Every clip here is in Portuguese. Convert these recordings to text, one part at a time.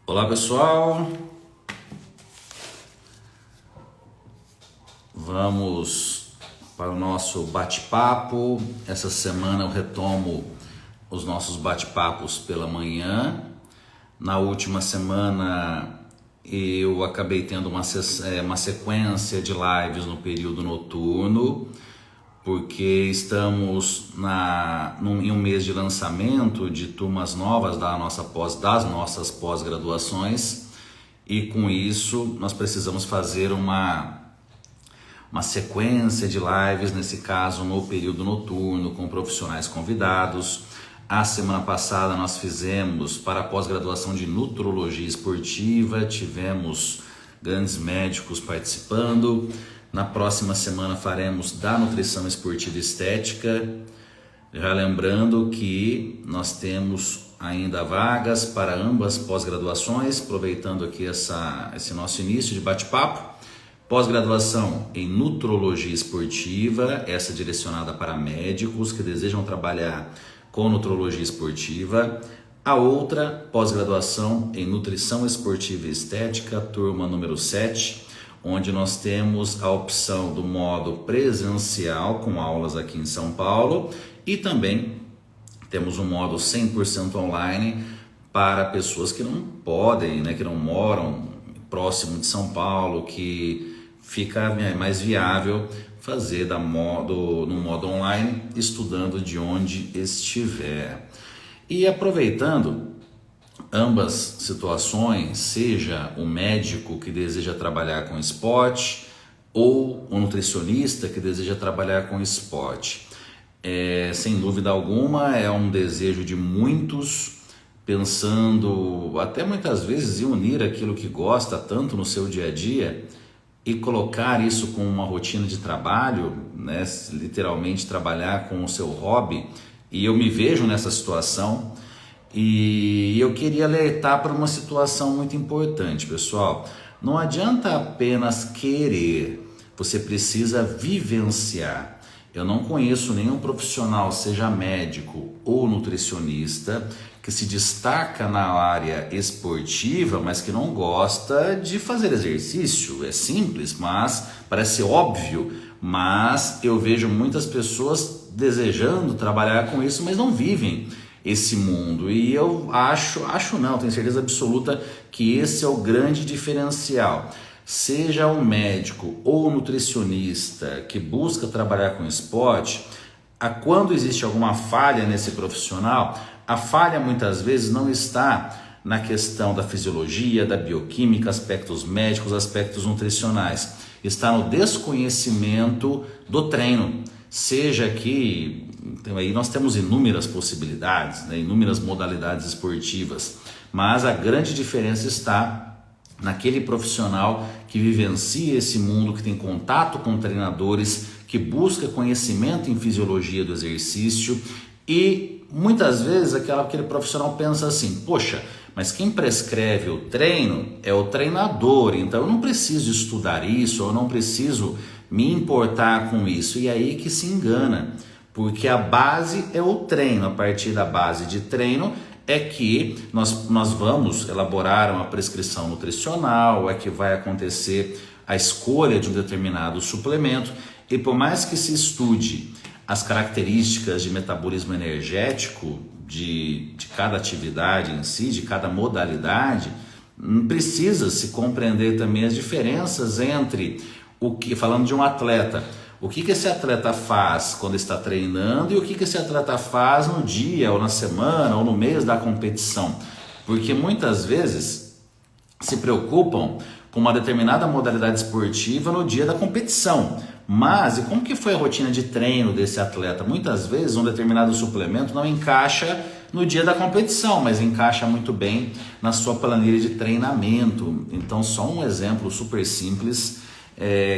Olá pessoal, vamos para o nosso bate-papo. Essa semana eu retomo os nossos bate-papos pela manhã. Na última semana eu acabei tendo uma sequência de lives no período noturno, porque estamos em um mês de lançamento de turmas novas das nossas pós-graduações, e com isso nós precisamos fazer uma sequência de lives, nesse caso no período noturno, com profissionais convidados. A semana passada nós fizemos para a pós-graduação de nutrologia esportiva, tivemos grandes médicos participando. Na próxima semana faremos da nutrição esportiva e estética, já lembrando que nós temos ainda vagas para ambas pós-graduações, aproveitando aqui esse nosso início de bate-papo. Pós-graduação em nutrologia esportiva, essa direcionada para médicos que desejam trabalhar com nutrologia esportiva. A outra, pós-graduação em nutrição esportiva e estética, turma número 7, onde nós temos a opção do modo presencial, com aulas aqui em São Paulo, e também temos um modo 100% online para pessoas que não podem, que não moram próximo de São Paulo, que fica mais viável fazer no modo online, estudando de onde estiver. E aproveitando ambas situações, seja o médico que deseja trabalhar com esporte ou o nutricionista que deseja trabalhar com esporte, sem dúvida alguma é um desejo de muitos, pensando até muitas vezes em unir aquilo que gosta tanto no seu dia a dia e colocar isso com uma rotina de trabalho, literalmente trabalhar com o seu hobby. E eu me vejo nessa situação. E eu queria alertar para uma situação muito importante, pessoal. Não adianta apenas querer, você precisa vivenciar. Eu não conheço nenhum profissional, seja médico ou nutricionista, que se destaca na área esportiva, mas que não gosta de fazer exercício. É simples, mas parece óbvio, mas eu vejo muitas pessoas desejando trabalhar com isso, mas não vivem esse mundo. E eu tenho certeza absoluta que esse é o grande diferencial. Seja um médico ou nutricionista que busca trabalhar com esporte, quando existe alguma falha nesse profissional, a falha muitas vezes não está na questão da fisiologia, da bioquímica, aspectos médicos, aspectos nutricionais. Está no desconhecimento do treino. Seja que aí nós temos inúmeras possibilidades, inúmeras modalidades esportivas, mas a grande diferença está naquele profissional que vivencia esse mundo, que tem contato com treinadores, que busca conhecimento em fisiologia do exercício. E muitas vezes aquele profissional pensa assim: poxa, mas quem prescreve o treino é o treinador, então eu não preciso estudar isso, eu não preciso me importar com isso. E aí que se engana, porque a base é o treino. A partir da base de treino é que nós vamos elaborar uma prescrição nutricional, é que vai acontecer a escolha de um determinado suplemento. E por mais que se estude as características de metabolismo energético de cada atividade em si, de cada modalidade, precisa se compreender também as diferenças entre falando de um atleta, o que esse atleta faz quando está treinando e o que esse atleta faz no dia ou na semana ou no mês da competição. Porque muitas vezes se preocupam com uma determinada modalidade esportiva no dia da competição. Mas e como que foi a rotina de treino desse atleta? Muitas vezes um determinado suplemento não encaixa no dia da competição, mas encaixa muito bem na sua planilha de treinamento. Então, só um exemplo super simples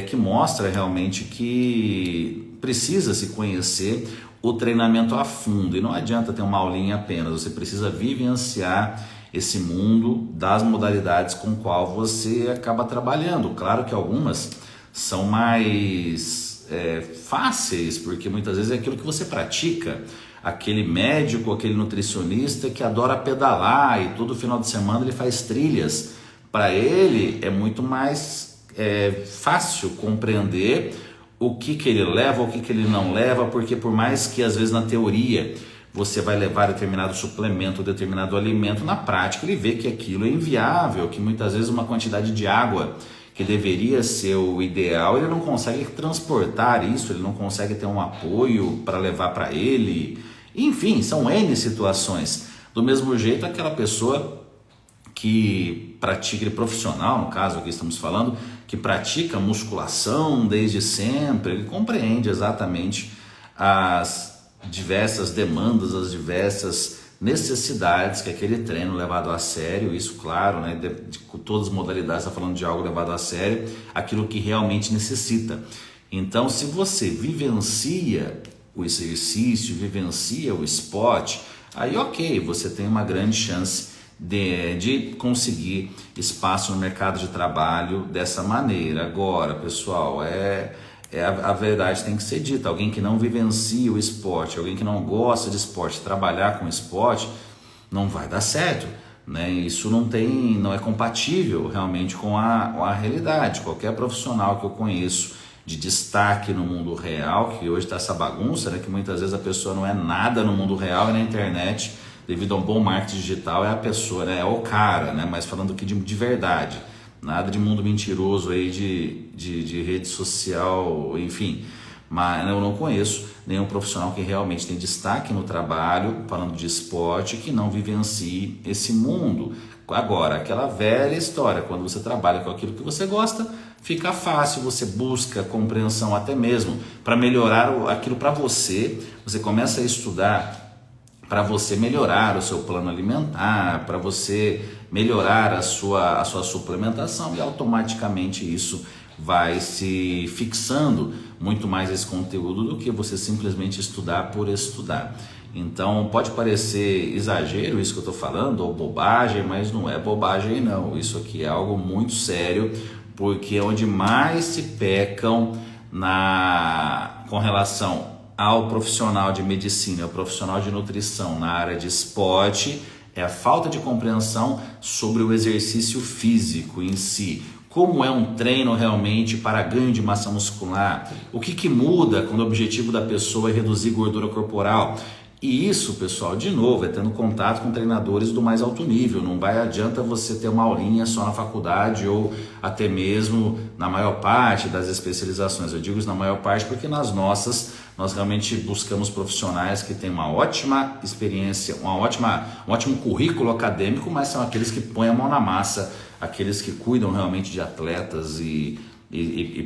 que mostra realmente que precisa se conhecer o treinamento a fundo. E não adianta ter uma aulinha apenas, você precisa vivenciar esse mundo das modalidades com o qual você acaba trabalhando. Claro que algumas são mais fáceis, porque muitas vezes é aquilo que você pratica. aquele médico, aquele nutricionista que adora pedalar e todo final de semana ele faz trilhas. Para ele é muito mais fácil compreender o que ele leva, o que ele não leva, porque por mais que às vezes na teoria você vai levar determinado suplemento, determinado alimento, na prática ele vê que aquilo é inviável, que muitas vezes uma quantidade de água que deveria ser o ideal, ele não consegue transportar isso, ele não consegue ter um apoio para levar para ele. Enfim, são N situações. Do mesmo jeito, aquela pessoa que pratica, profissional, no caso aqui estamos falando, que pratica musculação desde sempre, ele compreende exatamente as diversas demandas, as diversas necessidades que aquele treino levado a sério, isso claro, né, de todas as modalidades, está falando de algo levado a sério, aquilo que realmente necessita. Então, se você vivencia o exercício, vivencia o esporte, aí ok, você tem uma grande chance de conseguir espaço no mercado de trabalho dessa maneira. Agora, pessoal, a verdade tem que ser dita. Alguém que não vivencia o esporte, alguém que não gosta de esporte, trabalhar com esporte, não vai dar certo, né? Isso não é compatível realmente com a realidade. Qualquer profissional que eu conheço de destaque no mundo real, que hoje está essa bagunça, né? Que muitas vezes a pessoa não é nada no mundo real e na internet, devido a um bom marketing digital, é a pessoa, né? É o cara, né? Mas falando aqui de verdade. Nada de mundo mentiroso aí de rede social, enfim. Mas eu não conheço nenhum profissional que realmente tem destaque no trabalho, falando de esporte, que não vivencie esse mundo. Agora, aquela velha história, quando você trabalha com aquilo que você gosta, fica fácil, você busca compreensão até mesmo para melhorar aquilo para você. Você começa a estudar para você melhorar o seu plano alimentar, para você melhorar a sua suplementação, e automaticamente isso vai se fixando muito mais esse conteúdo do que você simplesmente estudar por estudar. Então pode parecer exagero isso que eu estou falando, ou bobagem, mas não é bobagem não, isso aqui é algo muito sério, porque é onde mais se pecam com relação ao profissional de medicina, ao profissional de nutrição na área de esporte, é a falta de compreensão sobre o exercício físico em si. Como é um treino realmente para ganho de massa muscular? O que muda quando o objetivo da pessoa é reduzir gordura corporal? E isso, pessoal, de novo, é tendo contato com treinadores do mais alto nível. Não adianta você ter uma aulinha só na faculdade ou até mesmo na maior parte das especializações. Eu digo isso na maior parte porque nas nossas nós realmente buscamos profissionais que têm uma ótima experiência, um ótimo currículo acadêmico, mas são aqueles que põem a mão na massa, aqueles que cuidam realmente de atletas e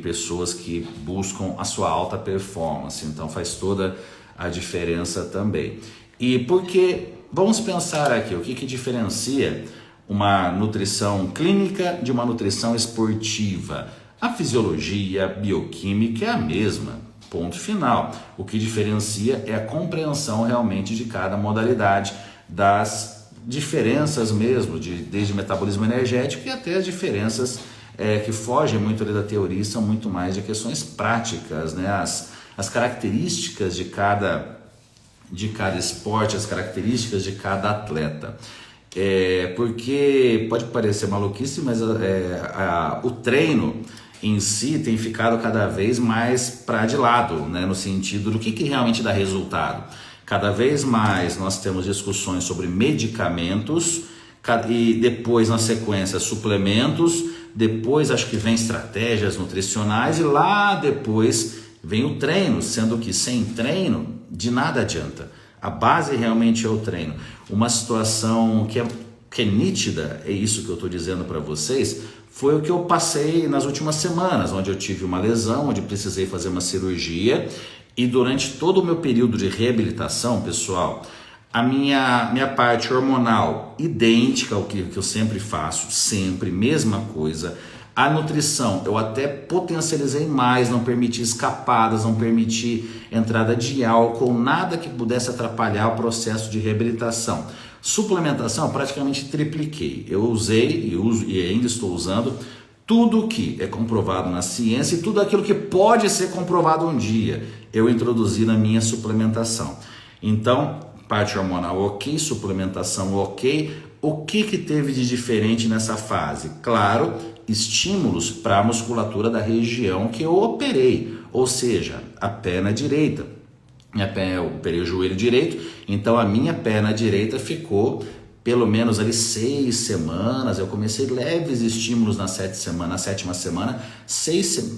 pessoas que buscam a sua alta performance. Então faz toda a diferença também. E porque, vamos pensar aqui, o que diferencia uma nutrição clínica de uma nutrição esportiva? A fisiologia, a bioquímica é a mesma, ponto final. O que diferencia é a compreensão realmente de cada modalidade, das diferenças mesmo, desde o metabolismo energético e até as diferenças que fogem muito ali da teoria e são muito mais de questões práticas, né? As características de cada esporte, as características de cada atleta. Porque pode parecer maluquice, mas o treino em si tem ficado cada vez mais para de lado, né? No sentido do que realmente dá resultado. Cada vez mais nós temos discussões sobre medicamentos e depois na sequência suplementos, depois acho que vem estratégias nutricionais e lá depois vem o treino, sendo que sem treino de nada adianta. A base realmente é o treino. Uma situação que é nítida, é isso que eu estou dizendo para vocês, foi o que eu passei nas últimas semanas, onde eu tive uma lesão, onde precisei fazer uma cirurgia, e durante todo o meu período de reabilitação, pessoal, a minha parte hormonal idêntica ao que eu sempre faço, sempre, mesma coisa. A nutrição, eu até potencializei mais, não permiti escapadas, não permiti entrada de álcool, nada que pudesse atrapalhar o processo de reabilitação. Suplementação, eu praticamente tripliquei. Eu usei e uso e ainda estou usando tudo que é comprovado na ciência e tudo aquilo que pode ser comprovado um dia, eu introduzi na minha suplementação. Então, parte hormonal ok, suplementação ok. O que teve de diferente nessa fase? Claro, estímulos para a musculatura da região que eu operei, ou seja, a perna direita. Eu operei o joelho direito, então a minha perna direita ficou pelo menos ali 6 semanas. Eu comecei leves estímulos na sétima semana,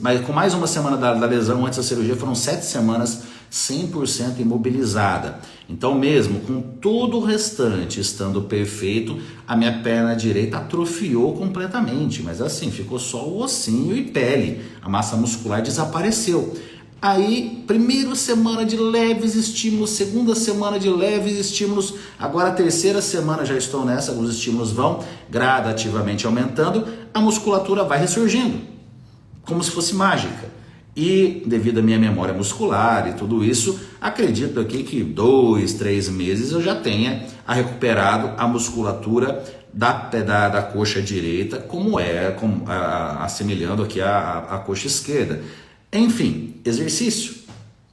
mas com mais uma semana da lesão antes da cirurgia, foram 7 semanas 100% imobilizada. Então, mesmo com tudo o restante estando perfeito, a minha perna direita atrofiou completamente, mas assim, ficou só o ossinho e pele, a massa muscular desapareceu. Aí, primeira semana de leves estímulos, segunda semana de leves estímulos, agora a terceira semana já estou nessa, os estímulos vão gradativamente aumentando, a musculatura vai ressurgindo, como se fosse mágica. E devido à minha memória muscular e tudo isso, acredito aqui que 2, 3 meses eu já tenha recuperado a musculatura da coxa direita, assemelhando aqui a coxa esquerda. Enfim, exercício,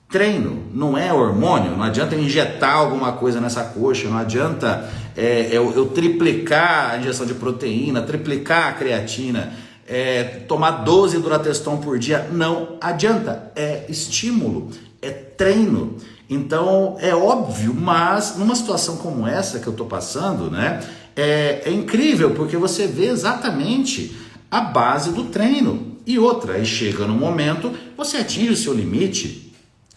treino, não é hormônio, não adianta eu injetar alguma coisa nessa coxa, não adianta eu triplicar a injeção de proteína, triplicar a creatina, tomar 12 Durateston por dia, não adianta, é estímulo, é treino. Então é óbvio, mas numa situação como essa que eu estou passando, né, é incrível, porque você vê exatamente a base do treino. E outra, aí chega no momento, você atinge o seu limite,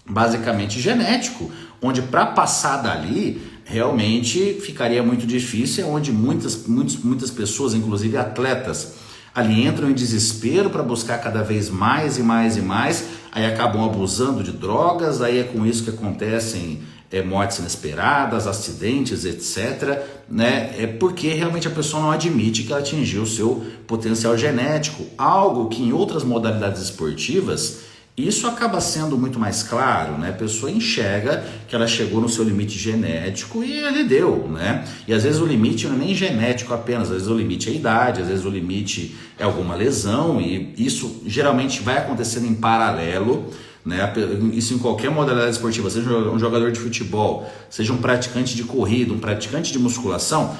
basicamente genético, onde para passar dali, realmente ficaria muito difícil, é onde muitas pessoas, inclusive atletas, ali entram em desespero para buscar cada vez mais e mais e mais, aí acabam abusando de drogas, aí é com isso que acontecem mortes inesperadas, acidentes, etc., né? É porque realmente a pessoa não admite que ela atingiu o seu potencial genético, algo que em outras modalidades esportivas isso acaba sendo muito mais claro, né? A pessoa enxerga que ela chegou no seu limite genético e ele deu, né? E às vezes o limite não é nem genético apenas, às vezes o limite é a idade, às vezes o limite é alguma lesão, e isso geralmente vai acontecendo em paralelo, né? Isso em qualquer modalidade esportiva, seja um jogador de futebol, seja um praticante de corrida, um praticante de musculação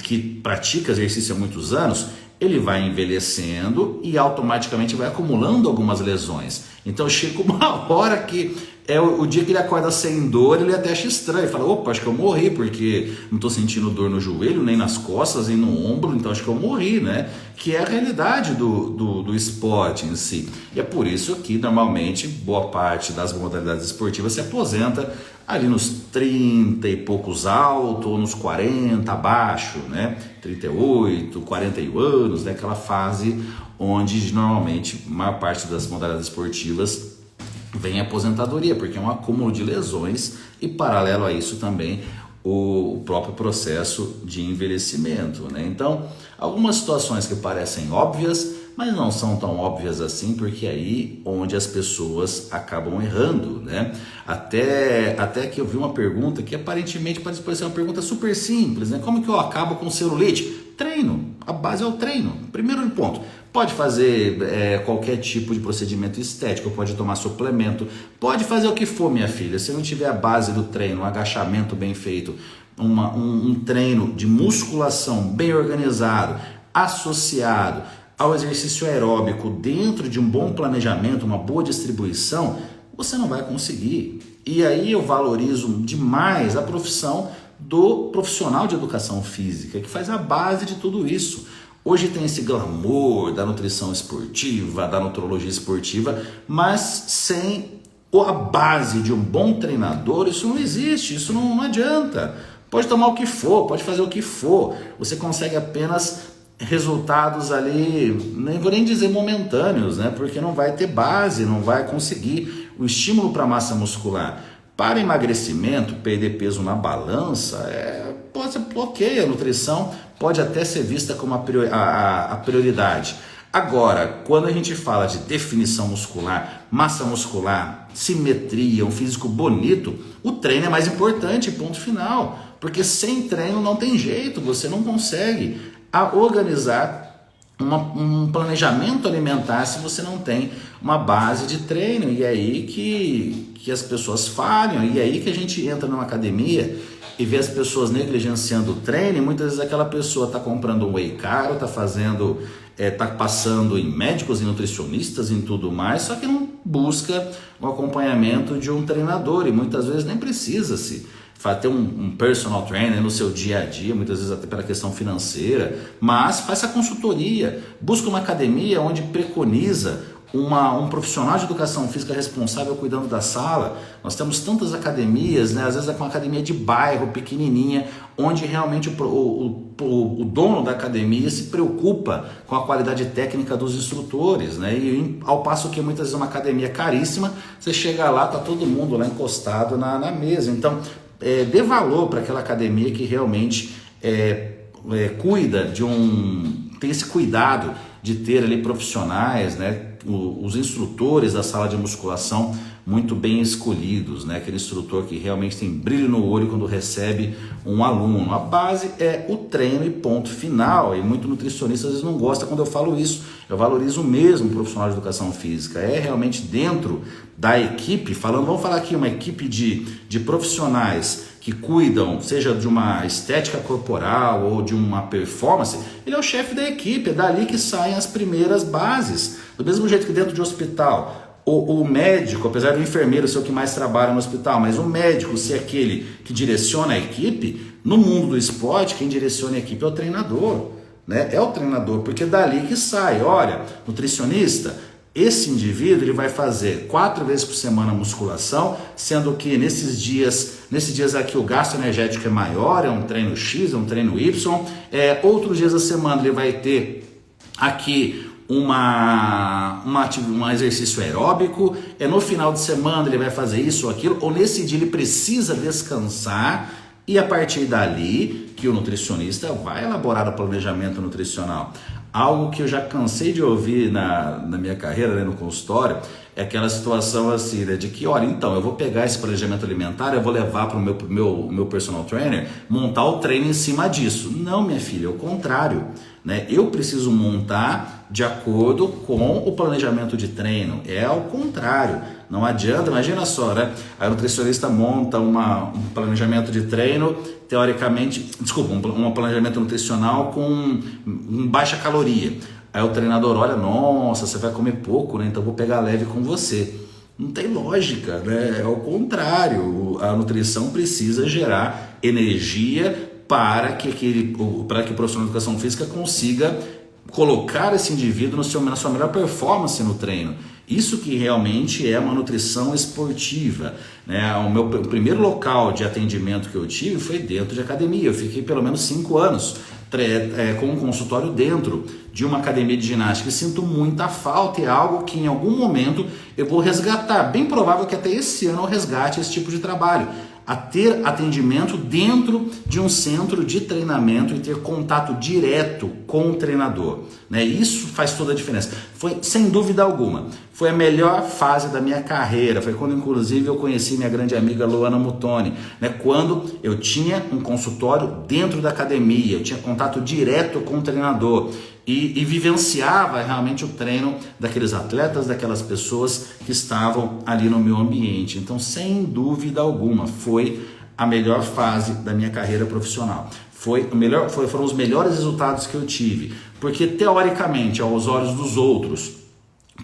que pratica exercício há muitos anos, ele vai envelhecendo e automaticamente vai acumulando algumas lesões. Então chega uma hora que é o dia que ele acorda sem dor, ele até acha estranho, fala, opa, acho que eu morri, porque não estou sentindo dor no joelho, nem nas costas, nem no ombro, então acho que eu morri, né? Que é a realidade do esporte em si. E é por isso que normalmente boa parte das modalidades esportivas se aposenta ali nos 30 e poucos alto, ou nos 40 abaixo, né? 38, 41 anos, né? Aquela fase onde normalmente a maior parte das modalidades esportivas vem a aposentadoria, porque é um acúmulo de lesões e paralelo a isso também o próprio processo de envelhecimento, né? Então, algumas situações que parecem óbvias, mas não são tão óbvias assim, porque é aí onde as pessoas acabam errando, né? Até que eu vi uma pergunta que aparentemente pode parecer uma pergunta super simples, né? Como que eu acabo com celulite? Treino, a base é o treino. Primeiro ponto, pode fazer qualquer tipo de procedimento estético, pode tomar suplemento, pode fazer o que for, minha filha. Se não tiver a base do treino, um agachamento bem feito, um treino de musculação bem organizado, associado ao exercício aeróbico, dentro de um bom planejamento, uma boa distribuição, você não vai conseguir. E aí eu valorizo demais a profissão do profissional de educação física, que faz a base de tudo isso. Hoje tem esse glamour da nutrição esportiva, da nutrologia esportiva, mas sem a base de um bom treinador, isso não existe, isso não adianta. Pode tomar o que for, pode fazer o que for, você consegue apenas resultados ali, nem vou nem dizer momentâneos, né? Porque não vai ter base, não vai conseguir o estímulo para massa muscular. Para emagrecimento, perder peso na balança, pode ser ok, a nutrição pode até ser vista como a prioridade. Agora, quando a gente fala de definição muscular, massa muscular, simetria, um físico bonito, o treino é mais importante, ponto final. Porque sem treino não tem jeito, você não consegue organizar um planejamento alimentar se você não tem uma base de treino. E é aí que as pessoas falham, e é aí que a gente entra numa academia e vê as pessoas negligenciando o treino, e muitas vezes aquela pessoa está comprando um whey caro, está fazendo, está passando em médicos e nutricionistas e em tudo mais, só que não busca o acompanhamento de um treinador, e muitas vezes nem precisa-se ter um personal trainer no seu dia a dia, muitas vezes até pela questão financeira, mas faz a consultoria, busca uma academia onde preconiza um profissional de educação física responsável cuidando da sala. Nós temos tantas academias, né? Às vezes é uma academia de bairro, pequenininha, onde realmente o dono da academia se preocupa com a qualidade técnica dos instrutores, né? E ao passo que muitas vezes é uma academia caríssima, você chega lá, tá todo mundo lá encostado na mesa. Então, dê valor para aquela academia que realmente cuida tem esse cuidado de ter ali profissionais, né? Os instrutores da sala de musculação muito bem escolhidos, né? Aquele instrutor que realmente tem brilho no olho quando recebe um aluno. A base é o treino e ponto final, e muito nutricionista às vezes não gosta quando eu falo isso. Eu valorizo mesmo o profissional de educação física, é realmente dentro da equipe, vamos falar aqui uma equipe de profissionais que cuidam, seja de uma estética corporal ou de uma performance, ele é o chefe da equipe, é dali que saem as primeiras bases. Do mesmo jeito que dentro de hospital, o médico, apesar do enfermeiro ser o que mais trabalha no hospital, mas o médico ser aquele que direciona a equipe, no mundo do esporte, quem direciona a equipe é o treinador, né? É o treinador, porque é dali que sai. Olha, nutricionista, esse indivíduo ele vai fazer 4 vezes por semana musculação, sendo que nesses dias aqui o gasto energético é maior, é um treino X, é um treino Y. Outros dias da semana ele vai ter aqui um exercício aeróbico, no final de semana ele vai fazer isso ou aquilo, ou nesse dia ele precisa descansar, e a partir dali que o nutricionista vai elaborar o planejamento nutricional. Algo que eu já cansei de ouvir na minha carreira, né, no consultório, é aquela situação assim, né, de que, olha, então, eu vou pegar esse planejamento alimentar, eu vou levar para o meu personal trainer montar o treino em cima disso. Não, minha filha, é o contrário, né? Eu preciso montar de acordo com o planejamento de treino, é ao contrário. Não adianta, imagina só, né? A nutricionista monta um planejamento de treino, teoricamente, um planejamento nutricional com baixa caloria. Aí o treinador olha, nossa, você vai comer pouco, né? Então eu vou pegar leve com você. Não tem lógica, né? É ao contrário, a nutrição precisa gerar energia para que o profissional de educação física consiga colocar esse indivíduo na sua melhor performance no treino. Isso que realmente é uma nutrição esportiva, né? O primeiro local de atendimento que eu tive foi dentro de academia. Eu fiquei pelo menos 5 anos com um consultório dentro de uma academia de ginástica, e sinto muita falta, e é algo que em algum momento eu vou resgatar. Bem provável que até esse ano eu resgate esse tipo de trabalho, a ter atendimento dentro de um centro de treinamento e ter contato direto com o treinador, né? Isso faz toda a diferença. Foi, sem dúvida alguma, foi a melhor fase da minha carreira, foi quando inclusive eu conheci minha grande amiga Luana Mutoni, né? Quando eu tinha um consultório dentro da academia, eu tinha contato direto com o treinador e vivenciava realmente o treino daqueles atletas, daquelas pessoas que estavam ali no meu ambiente. Então, sem dúvida alguma, foi a melhor fase da minha carreira profissional. Foram os melhores resultados que eu tive, porque teoricamente, aos olhos dos outros,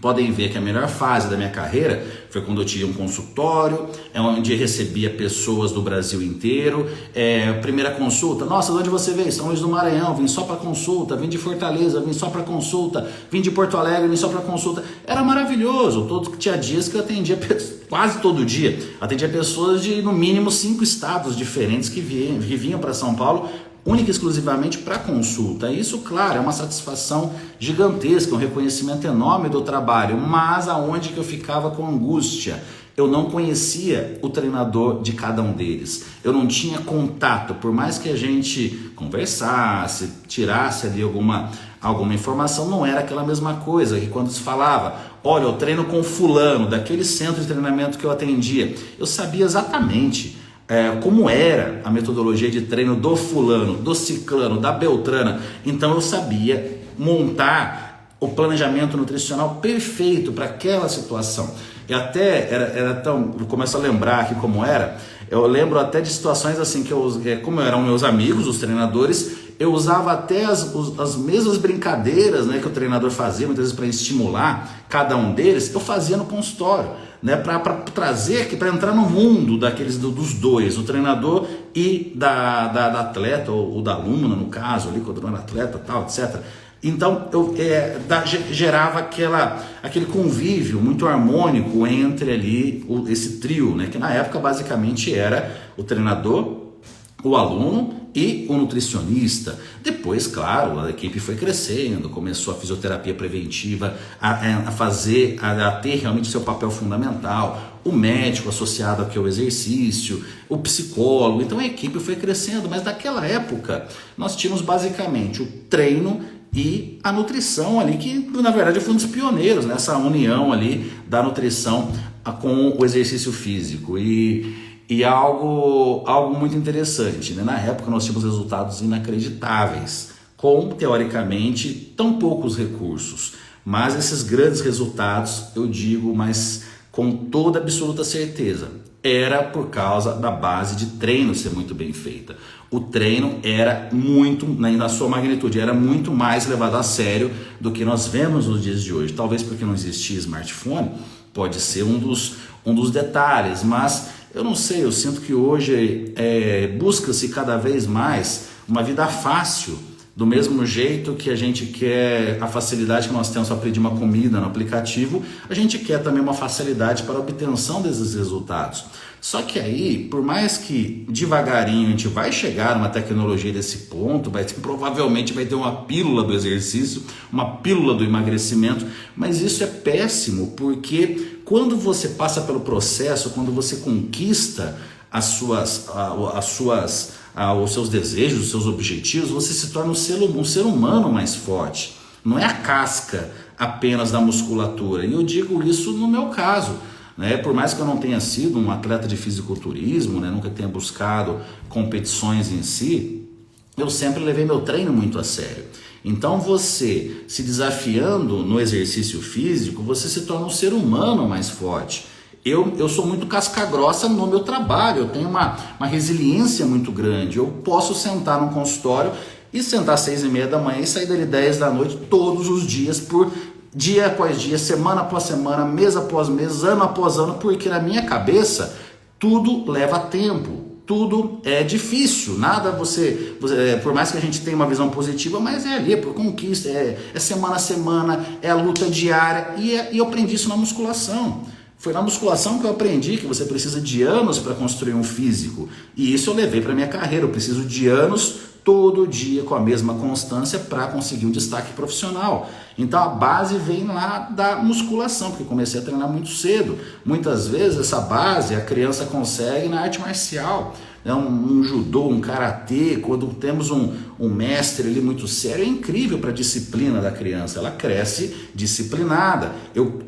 podem ver que a melhor fase da minha carreira foi quando eu tinha um consultório, onde eu recebia pessoas do Brasil inteiro. Primeira consulta, nossa, de onde você veio? São Luís do Maranhão, vim só para consulta. Vim de Fortaleza, vim só para consulta. Vim de Porto Alegre, vim só para consulta. Era maravilhoso. Tinha dias que eu atendia, quase todo dia, atendia pessoas de no mínimo 5 estados diferentes que vinham para São Paulo, única e exclusivamente para consulta. Isso, claro, é uma satisfação gigantesca, um reconhecimento enorme do trabalho, mas aonde que eu ficava com angústia? Eu não conhecia o treinador de cada um deles, eu não tinha contato, por mais que a gente conversasse, tirasse ali alguma informação, não era aquela mesma coisa que quando se falava, olha, eu treino com fulano, daquele centro de treinamento que eu atendia, eu sabia exatamente como era a metodologia de treino do fulano, do ciclano, da beltrana. Então eu sabia montar o planejamento nutricional perfeito para aquela situação. E até era tão, eu começo a lembrar aqui como era, eu lembro até de situações assim que como eram meus amigos, os treinadores, eu usava até as mesmas brincadeiras, né, que o treinador fazia, muitas vezes para estimular cada um deles, eu fazia no consultório, né, para trazer aqui, para entrar no mundo dos dois, o treinador e da atleta, ou da aluna no caso, ali, quando era atleta, tal, etc. Então eu gerava aquele convívio muito harmônico entre ali esse trio, né, que na época basicamente era o treinador, o aluno e o nutricionista. Depois, claro, a equipe foi crescendo, começou a fisioterapia preventiva a ter realmente seu papel fundamental, o médico associado aqui ao exercício, o psicólogo. Então a equipe foi crescendo, mas naquela época nós tínhamos basicamente o treino e a nutrição ali, que na verdade foi um dos pioneiros nessa união ali da nutrição com o exercício físico. E algo muito interessante, né? Na época nós tínhamos resultados inacreditáveis, com teoricamente tão poucos recursos, mas esses grandes resultados, eu digo, mas com toda absoluta certeza, era por causa da base de treino ser muito bem feita. O treino era muito, na sua magnitude, era muito mais levado a sério do que nós vemos nos dias de hoje. Talvez porque não existia smartphone, pode ser um dos detalhes, mas eu não sei, eu sinto que hoje busca-se cada vez mais uma vida fácil, do mesmo jeito que a gente quer a facilidade que nós temos para pedir uma comida no aplicativo, a gente quer também uma facilidade para a obtenção desses resultados. Só que aí, por mais que devagarinho a gente vai chegar numa tecnologia desse ponto, provavelmente vai ter uma pílula do exercício, uma pílula do emagrecimento, mas isso é péssimo, porque quando você passa pelo processo, quando você conquista os seus desejos, os seus objetivos, você se torna um ser humano mais forte. Não é a casca apenas da musculatura. E eu digo isso no meu caso, né? Por mais que eu não tenha sido um atleta de fisiculturismo, né? Nunca tenha buscado competições em si, eu sempre levei meu treino muito a sério. Então você se desafiando no exercício físico, você se torna um ser humano mais forte. Eu sou muito casca grossa no meu trabalho, eu tenho uma resiliência muito grande. Eu posso sentar num consultório e sentar às 6h30 da manhã e sair dali 10 da noite todos os dias, por dia após dia, semana após semana, mês após mês, ano após ano, porque na minha cabeça tudo leva tempo. Tudo é difícil, nada você, por mais que a gente tenha uma visão positiva, mas é ali, é por conquista, é semana a semana, é a luta diária, e eu aprendi isso na musculação. Foi na musculação que eu aprendi que você precisa de anos para construir um físico, e isso eu levei para minha carreira. Eu preciso de anos todo dia com a mesma constância para conseguir um destaque profissional. Então a base vem lá da musculação, porque comecei a treinar muito cedo. Muitas vezes essa base a criança consegue na arte marcial, né? Um judô, um karatê. Quando temos um mestre ali muito sério, é incrível para a disciplina da criança, ela cresce disciplinada. Eu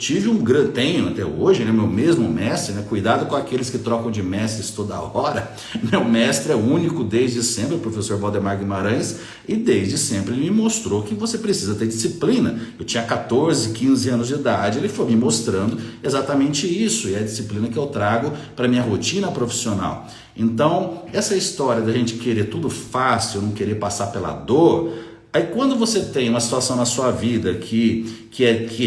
tenho até hoje, né, meu mesmo mestre, né? Cuidado com aqueles que trocam de mestres toda hora. Meu mestre é único desde sempre, o professor Valdemar Guimarães, e desde sempre ele me mostrou que você precisa ter disciplina. Eu tinha 14, 15 anos de idade, ele foi me mostrando exatamente isso, e é a disciplina que eu trago para minha rotina profissional. Então, essa história da gente querer tudo fácil, não querer passar pela dor, aí quando você tem uma situação na sua vida que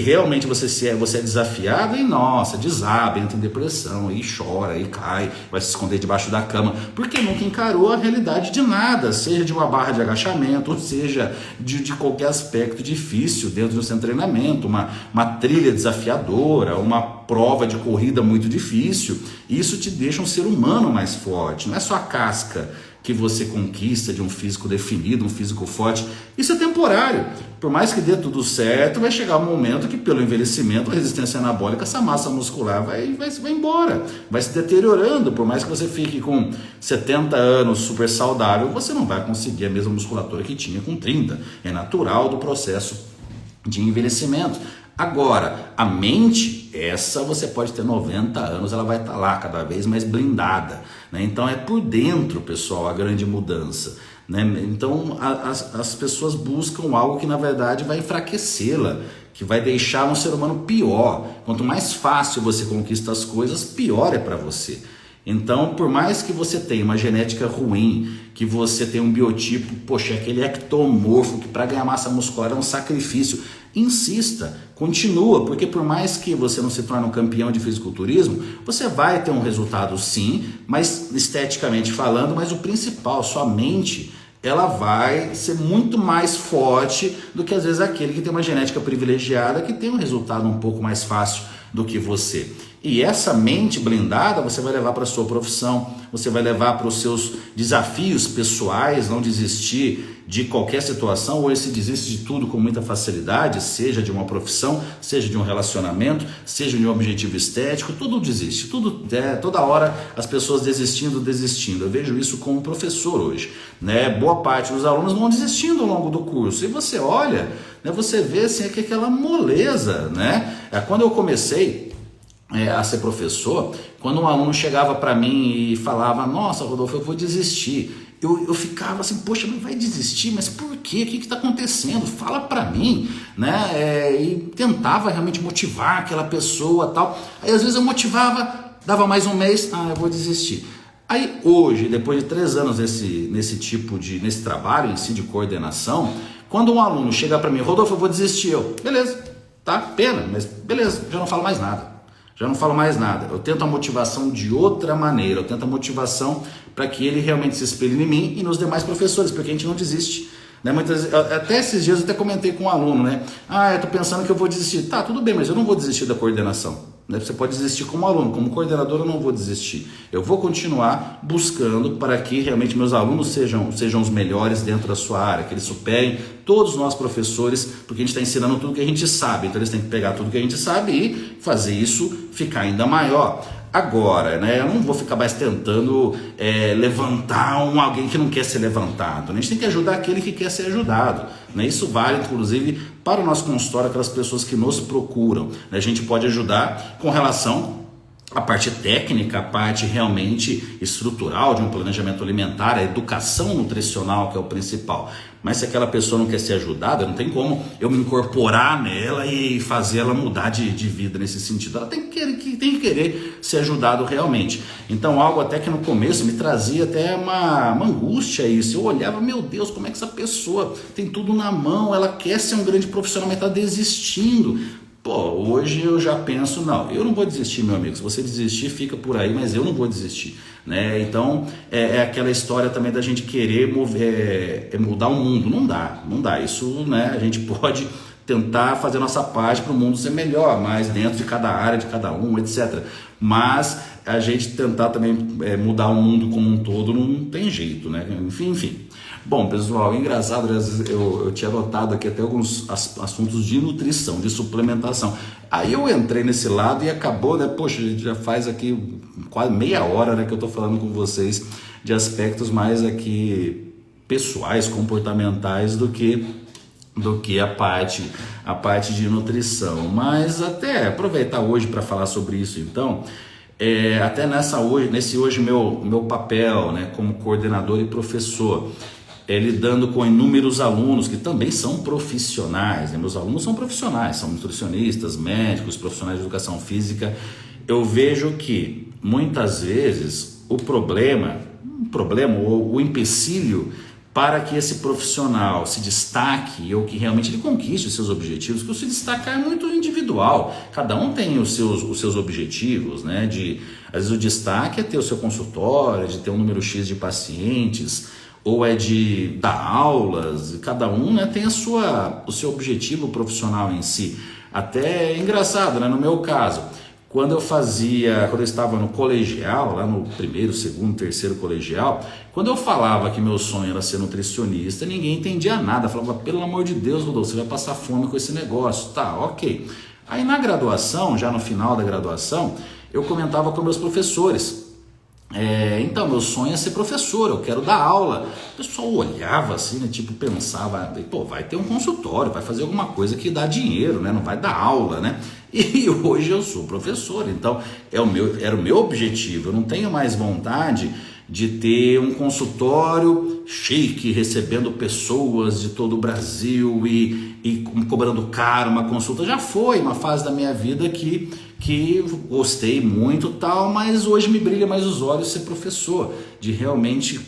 realmente você é desafiado, e nossa, desaba, entra em depressão, e chora, e cai, vai se esconder debaixo da cama, porque nunca encarou a realidade de nada, seja de uma barra de agachamento, ou seja de qualquer aspecto difícil dentro do seu treinamento, uma trilha desafiadora, uma prova de corrida muito difícil. Isso te deixa um ser humano mais forte, não é só a casca que você conquista de um físico definido, um físico forte. Isso é temporário. Por mais que dê tudo certo, vai chegar um momento que pelo envelhecimento, a resistência anabólica, essa massa muscular vai embora, vai se deteriorando. Por mais que você fique com 70 anos super saudável, você não vai conseguir a mesma musculatura que tinha com 30. É natural do processo de envelhecimento. Agora, a mente, essa você pode ter 90 anos, ela vai estar lá cada vez mais blindada, né? Então é por dentro, pessoal, a grande mudança. né? Então as pessoas buscam algo que na verdade vai enfraquecê-la, que vai deixar um ser humano pior. Quanto mais fácil você conquista as coisas, pior é para você. Então, por mais que você tenha uma genética ruim, que você tenha um biotipo, poxa, aquele ectomorfo, que para ganhar massa muscular é um sacrifício, insista, continua, porque por mais que você não se torne um campeão de fisiculturismo, você vai ter um resultado sim, mas esteticamente falando, mas o principal, sua mente, ela vai ser muito mais forte do que às vezes aquele que tem uma genética privilegiada, que tem um resultado um pouco mais fácil do que você. E essa mente blindada você vai levar para a sua profissão, você vai levar para os seus desafios pessoais, não desistir de qualquer situação, ou se desiste de tudo com muita facilidade, seja de uma profissão, seja de um relacionamento, seja de um objetivo estético, tudo desiste, toda hora as pessoas desistindo. Eu vejo isso como professor hoje, né? Boa parte dos alunos vão desistindo ao longo do curso, e você olha, né, você vê assim, que aquela moleza, né? Quando eu comecei a ser professor, quando um aluno chegava para mim e falava, nossa, Rodolfo, eu vou desistir, eu ficava assim, poxa, mas vai desistir? Mas por quê? O que está acontecendo? Fala para mim, né? E tentava realmente motivar aquela pessoa, tal. Aí às vezes eu motivava, dava mais um mês, eu vou desistir. Aí hoje, depois de 3 anos nesse trabalho em si de coordenação, quando um aluno chega para mim, Rodolfo, eu vou desistir, beleza, tá, pena, mas beleza, já não falo mais nada. Eu tento a motivação de outra maneira, eu tento a motivação para que ele realmente se espelhe em mim e nos demais professores, porque a gente não desiste, né? Até esses dias eu até comentei com um aluno, né? Eu tô pensando que eu vou desistir. Tá, tudo bem, mas eu não vou desistir da coordenação. Você pode desistir como aluno, como coordenador eu não vou desistir. Eu vou continuar buscando para que realmente meus alunos sejam os melhores dentro da sua área, que eles superem todos nós professores, porque a gente está ensinando tudo que a gente sabe, então eles têm que pegar tudo que a gente sabe e fazer isso ficar ainda maior. Agora, né, eu não vou ficar mais tentando levantar alguém que não quer ser levantado, né? A gente tem que ajudar aquele que quer ser ajudado, né? Isso vale, inclusive, para o nosso consultório, aquelas pessoas que nos procuram, né? A gente pode ajudar com relação à parte técnica, a parte realmente estrutural de um planejamento alimentar, a educação nutricional, que é o principal. Mas se aquela pessoa não quer ser ajudada, não tem como eu me incorporar nela e fazer ela mudar de vida nesse sentido. Ela tem que querer ser ajudado realmente. Então algo até que no começo me trazia até uma angústia isso. Eu olhava, meu Deus, como é que essa pessoa tem tudo na mão, ela quer ser um grande profissional, mas está desistindo. Hoje eu já penso, não, eu não vou desistir, meu amigo. Se você desistir, fica por aí, mas eu não vou desistir, né? Então é aquela história também da gente querer mudar o mundo. Não dá. Isso, né? A gente pode tentar fazer a nossa parte para o mundo ser melhor, mas dentro de cada área, de cada um, etc. Mas a gente tentar também mudar o mundo como um todo não tem jeito, né? Enfim. Bom, pessoal, engraçado, eu tinha anotado aqui até alguns assuntos de nutrição, de suplementação. Aí eu entrei nesse lado e acabou, né? Poxa, a gente já faz aqui quase meia hora, né, que eu tô falando com vocês de aspectos mais aqui pessoais, comportamentais do que a parte de nutrição. Mas até aproveitar hoje para falar sobre isso, então, até nesse hoje meu papel, né, como coordenador e professor, lidando com inúmeros alunos que também são profissionais, né? Meus alunos são profissionais, são nutricionistas, médicos, profissionais de educação física. Eu vejo que muitas vezes o problema ou o empecilho para que esse profissional se destaque ou que realmente ele conquiste os seus objetivos, porque o se destacar é muito individual, cada um tem os seus objetivos, né? Às vezes o destaque é ter o seu consultório, de ter um número X de pacientes, ou é de dar aulas, cada um, né, tem o seu objetivo profissional em si. Até é engraçado, né? No meu caso, quando eu estava no colegial, lá no primeiro, segundo, terceiro colegial, quando eu falava que meu sonho era ser nutricionista, ninguém entendia nada, falava, pelo amor de Deus, Rodolfo, você vai passar fome com esse negócio, tá, ok. Aí na graduação, já no final da graduação, eu comentava com meus professores, então, meu sonho é ser professor, eu quero dar aula. O pessoal olhava assim, né, tipo, pensava, vai ter um consultório, vai fazer alguma coisa que dá dinheiro, né, não vai dar aula, né? E hoje eu sou professor, então era o meu objetivo. Eu não tenho mais vontade de ter um consultório chique, recebendo pessoas de todo o Brasil e cobrando caro uma consulta. Já foi uma fase da minha vida que gostei muito tal, mas hoje me brilha mais os olhos ser professor, de realmente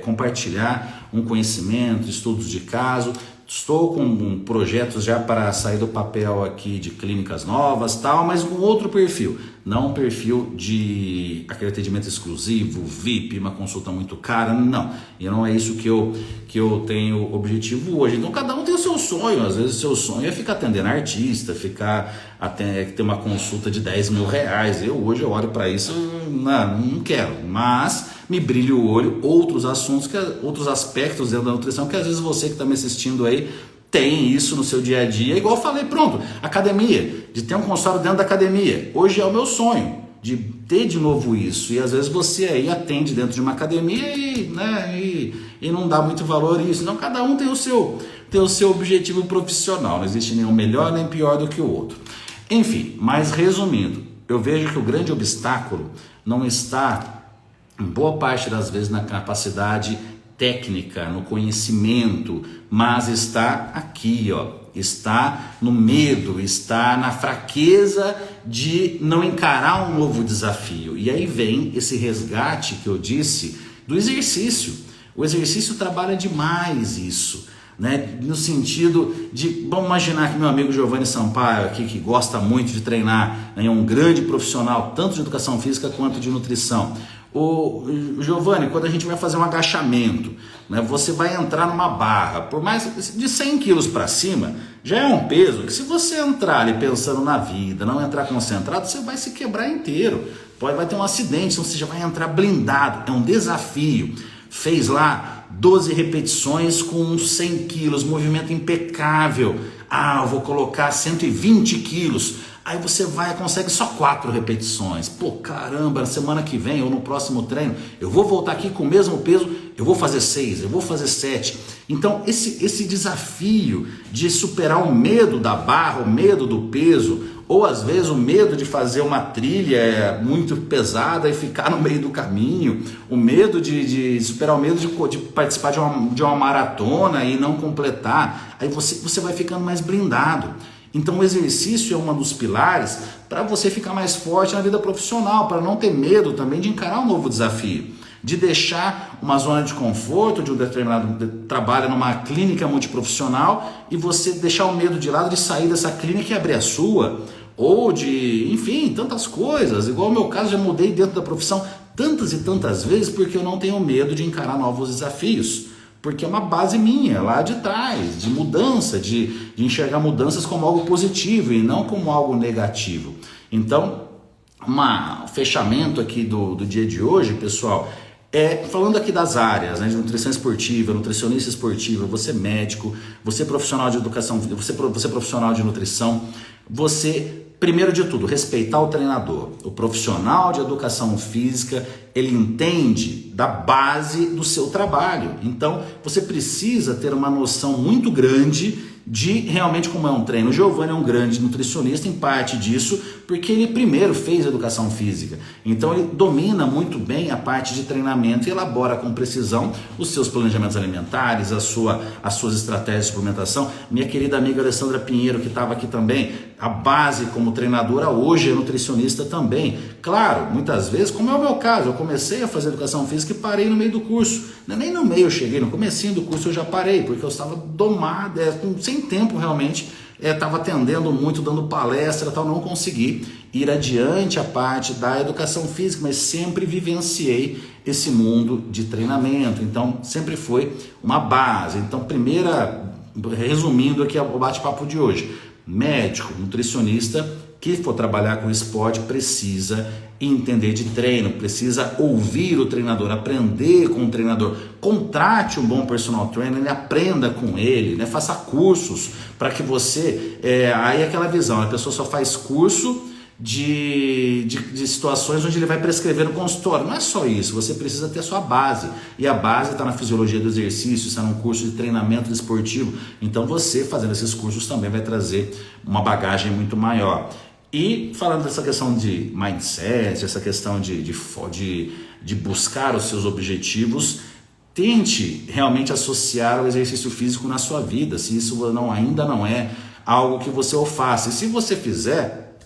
compartilhar um conhecimento, estudos de caso. Estou com projetos já para sair do papel aqui de clínicas novas tal, mas com outro perfil, não um perfil de aquele atendimento exclusivo, VIP, uma consulta muito cara, não. E não é isso que eu tenho objetivo hoje. Então cada um tem o seu sonho, às vezes o seu sonho é ficar atendendo artista, ter uma consulta de 10 mil reais. Hoje eu olho para isso, não quero, mas me brilha o olho outros assuntos, outros aspectos dentro da nutrição, que às vezes você que está me assistindo aí tem isso no seu dia a dia. Igual eu falei, pronto, academia, de ter um consultório dentro da academia. Hoje é o meu sonho, de ter de novo isso. E às vezes você aí atende dentro de uma academia e não dá muito valor a isso. Então cada um tem o seu objetivo profissional. Não existe nenhum melhor nem pior do que o outro. Enfim, mas resumindo, eu vejo que o grande obstáculo não está, em boa parte das vezes, na capacidade técnica, no conhecimento, mas está aqui, está no medo, está na fraqueza de não encarar um novo desafio. E aí vem esse resgate que eu disse do exercício. O exercício trabalha demais isso, né? No sentido de, vamos imaginar que meu amigo Giovanni Sampaio aqui, que gosta muito de treinar, é um grande profissional, tanto de educação física quanto de nutrição. O Giovanni, quando a gente vai fazer um agachamento, né, você vai entrar numa barra, por mais de 100 quilos para cima, já é um peso que, se você entrar ali pensando na vida, não entrar concentrado, você vai se quebrar inteiro, vai ter um acidente, então você já vai entrar blindado. É um desafio. Fez lá 12 repetições com 100 quilos, movimento impecável. Eu vou colocar 120 quilos. Aí você consegue só 4 repetições. Pô, caramba, na semana que vem ou no próximo treino, eu vou voltar aqui com o mesmo peso, eu vou fazer 6, eu vou fazer 7. Então esse desafio de superar o medo da barra, o medo do peso, ou às vezes o medo de fazer uma trilha muito pesada e ficar no meio do caminho, o medo de superar o medo de participar de uma maratona e não completar, aí você vai ficando mais blindado. Então o exercício é um dos pilares para você ficar mais forte na vida profissional, para não ter medo também de encarar um novo desafio, de deixar uma zona de conforto de um determinado trabalho numa clínica multiprofissional e você deixar o medo de lado de sair dessa clínica e abrir a sua, ou de, enfim, tantas coisas. Igual no meu caso, já mudei dentro da profissão tantas e tantas vezes porque eu não tenho medo de encarar novos desafios. Porque é uma base minha, lá de trás, de mudança, de enxergar mudanças como algo positivo e não como algo negativo. Então, um fechamento aqui do dia de hoje, pessoal, falando aqui das áreas, né, de nutrição esportiva, nutricionista esportiva, você médico, você profissional de educação, você profissional de nutrição, você, primeiro de tudo, respeitar o treinador. O profissional de educação física, ele entende da base do seu trabalho. Então, você precisa ter uma noção muito grande de realmente como é um treino. O Giovanni é um grande nutricionista, em parte disso, porque ele primeiro fez educação física. Então ele domina muito bem a parte de treinamento e elabora com precisão os seus planejamentos alimentares, as suas estratégias de suplementação. Minha querida amiga Alessandra Pinheiro, que estava aqui também, a base como treinadora, hoje é nutricionista também. Claro, muitas vezes, como é o meu caso, eu comecei a fazer educação física e parei no meio do curso. Nem no meio eu cheguei, no comecinho do curso eu já parei, porque eu estava domado, sem tempo realmente, estava atendendo muito, dando palestra, tal, não consegui ir adiante a parte da educação física, mas sempre vivenciei esse mundo de treinamento, então sempre foi uma base. Então, resumindo aqui o bate-papo de hoje, médico, nutricionista que for trabalhar com esporte precisa entender de treino, precisa ouvir o treinador, aprender com o treinador, contrate um bom personal trainer, aprenda com ele, né? Faça cursos para que você, aí aquela visão, a pessoa só faz curso de situações onde ele vai prescrever no consultório. Não é só isso, você precisa ter a sua base, e a base está na fisiologia do exercício, está num curso de treinamento esportivo. Então você fazendo esses cursos também vai trazer uma bagagem muito maior. E falando dessa questão de mindset, essa questão de de buscar os seus objetivos, tente realmente associar o exercício físico na sua vida, se isso ainda não é algo que você o faça. E se você fizer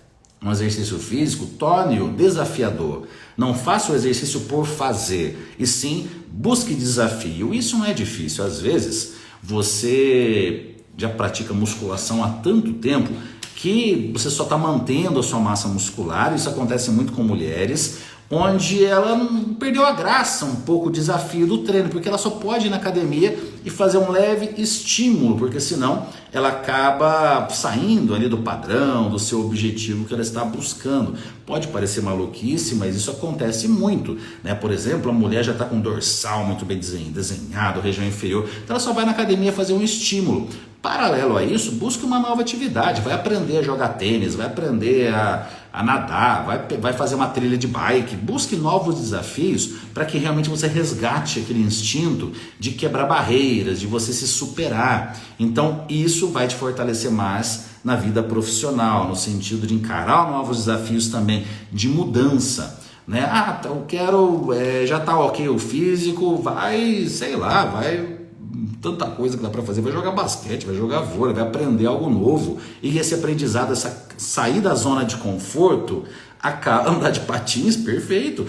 um exercício físico, torne-o desafiador. Não faça o exercício por fazer, e sim busque desafio. Isso não é difícil. Às vezes você já pratica musculação há tanto tempo que você só está mantendo a sua massa muscular. Isso acontece muito com mulheres, onde ela perdeu a graça, um pouco o desafio do treino, porque ela só pode ir na academia e fazer um leve estímulo, porque senão ela acaba saindo ali do padrão, do seu objetivo que ela está buscando. Pode parecer maluquice, mas isso acontece muito, né? Por exemplo, a mulher já está com dorsal muito bem desenhado, região inferior, então ela só vai na academia fazer um estímulo. Paralelo a isso, busque uma nova atividade, vai aprender a jogar tênis, vai aprender a nadar, vai fazer uma trilha de bike, busque novos desafios para que realmente você resgate aquele instinto de quebrar barreiras, de você se superar. Então isso vai te fortalecer mais na vida profissional, no sentido de encarar novos desafios também, de mudança. Né? Eu quero, já está ok o físico, vai tanta coisa que dá para fazer, vai jogar basquete, vai jogar vôlei, vai aprender algo novo, e esse aprendizado, sair da zona de conforto, andar de patins, perfeito,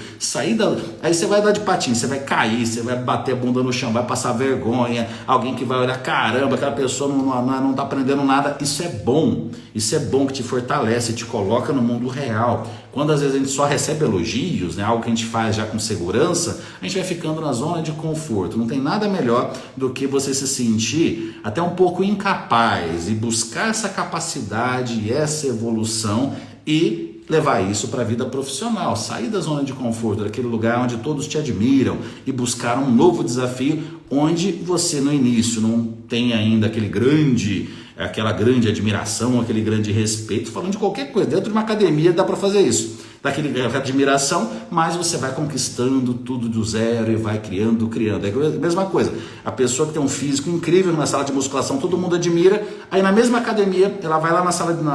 aí você vai andar de patins, você vai cair, você vai bater a bunda no chão, vai passar vergonha, alguém que vai olhar, caramba, aquela pessoa não está aprendendo nada. Isso é bom que te fortalece, te coloca no mundo real. Quando às vezes a gente só recebe elogios, né, algo que a gente faz já com segurança, a gente vai ficando na zona de conforto. Não tem nada melhor do que você se sentir até um pouco incapaz e buscar essa capacidade e essa evolução e levar isso para a vida profissional, sair da zona de conforto, daquele lugar onde todos te admiram, e buscar um novo desafio onde você no início não tem ainda aquela grande admiração, aquele grande respeito. Falando de qualquer coisa, dentro de uma academia dá para fazer isso, daquele admiração, mas você vai conquistando tudo do zero e vai criando. É a mesma coisa, a pessoa que tem um físico incrível na sala de musculação, todo mundo admira, aí na mesma academia ela vai lá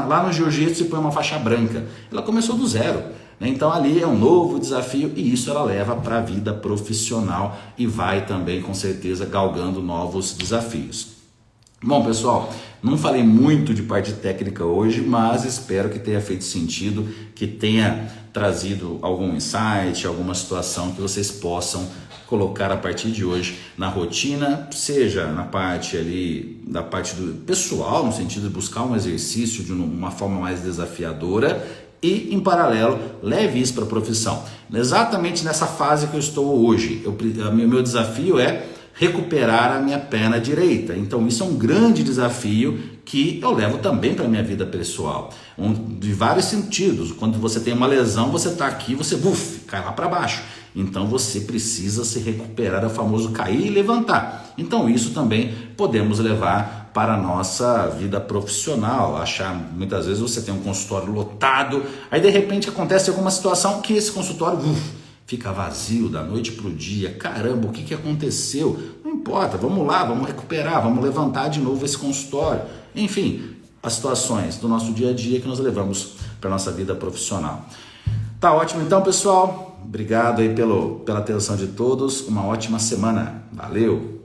lá no jiu-jitsu e põe uma faixa branca. Ela começou do zero, né? Então ali é um novo desafio, e isso ela leva para a vida profissional e vai também com certeza galgando novos desafios. Bom, pessoal, não falei muito de parte técnica hoje, mas espero que tenha feito sentido, que tenha trazido algum insight, alguma situação que vocês possam colocar a partir de hoje na rotina, seja na parte da parte do pessoal, no sentido de buscar um exercício de uma forma mais desafiadora, e em paralelo leve isso para a profissão. Exatamente nessa fase que eu estou hoje, meu desafio é recuperar a minha perna direita. Então isso é um grande desafio que eu levo também para a minha vida pessoal, de vários sentidos. Quando você tem uma lesão, você está aqui, você cai lá para baixo. Então você precisa se recuperar, é o famoso cair e levantar. Então isso também podemos levar para a nossa vida profissional. Muitas vezes você tem um consultório lotado, aí de repente acontece alguma situação que esse consultório fica vazio da noite para o dia. Caramba, o que aconteceu? Não importa, vamos lá, vamos recuperar, vamos levantar de novo esse consultório. Enfim, as situações do nosso dia a dia que nós levamos para a nossa vida profissional. Tá ótimo então, pessoal. Obrigado aí pela atenção de todos. Uma ótima semana. Valeu!